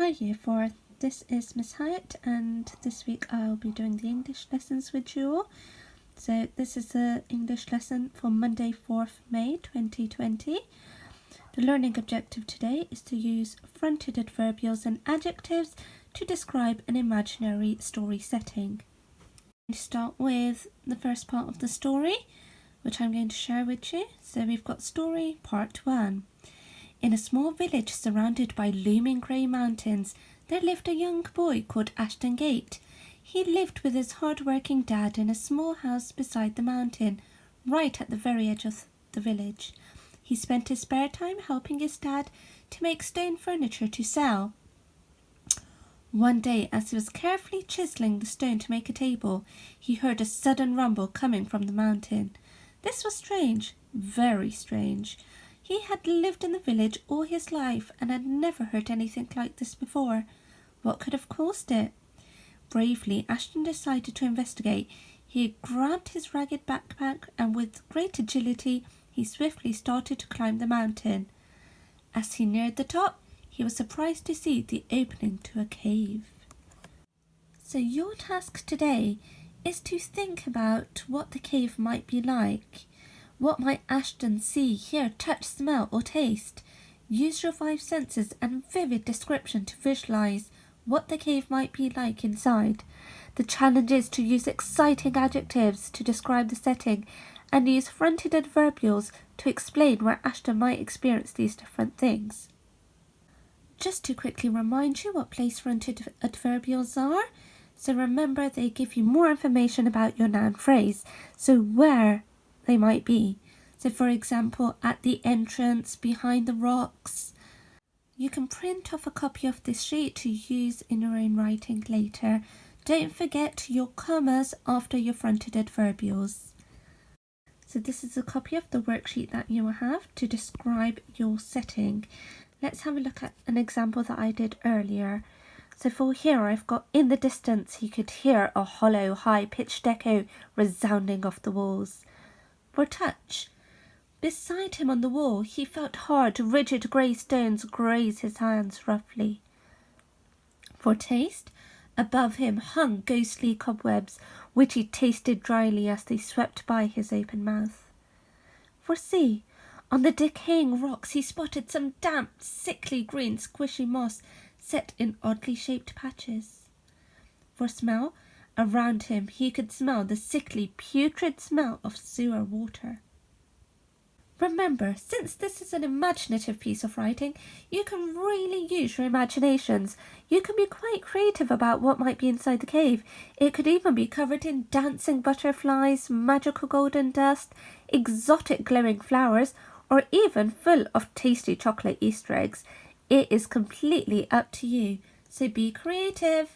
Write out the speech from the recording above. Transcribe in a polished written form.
Hi Year 4, this is Miss Hyatt, and this week I'll be doing the English lessons with you all. So this is the English lesson for Monday 4th May 2020. The learning objective today is to use fronted adverbials and adjectives to describe an imaginary story setting. I'm going to start with the first part of the story, which I'm going to share with you. So we've got story part 1. In a small village surrounded by looming grey mountains, there lived a young boy called Ashton Gate. He lived with his hard-working dad in a small house beside the mountain, right at the very edge of the village. He spent his spare time helping his dad to make stone furniture to sell. One day, as he was carefully chiselling the stone to make a table, he heard a sudden rumble coming from the mountain. This was strange, very strange. He had lived in the village all his life and had never heard anything like this before. What could have caused it? Bravely, Ashton decided to investigate. He grabbed his ragged backpack and with great agility, he swiftly started to climb the mountain. As he neared the top, he was surprised to see the opening to a cave. So your task today is to think about what the cave might be like. What might Ashton see, hear, touch, smell or taste? Use your 5 senses and vivid description to visualize what the cave might be like inside. The challenge is to use exciting adjectives to describe the setting and use fronted adverbials to explain where Ashton might experience these different things. Just to quickly remind you what place-fronted adverbials are. So remember, they give you more information about your noun phrase. So where they might be. So for example, at the entrance, behind the rocks. You can print off a copy of this sheet to use in your own writing later. Don't forget your commas after your fronted adverbials. So this is a copy of the worksheet that you will have to describe your setting. Let's have a look at an example that I did earlier. So for here I've got in the distance he could hear a hollow, high-pitched echo resounding off the walls. For touch, beside him on the wall he felt hard, rigid grey stones graze his hands roughly. For taste, above him hung ghostly cobwebs, which he tasted dryly as they swept by his open mouth. For see, on the decaying rocks he spotted some damp, sickly green squishy moss set in oddly shaped patches. For smell, around him he could smell the sickly, putrid smell of sewer water. Remember, since this is an imaginative piece of writing, you can really use your imaginations. You can be quite creative about what might be inside the cave. It could even be covered in dancing butterflies, magical golden dust, exotic glowing flowers, or even full of tasty chocolate Easter eggs. It is completely up to you, so be creative.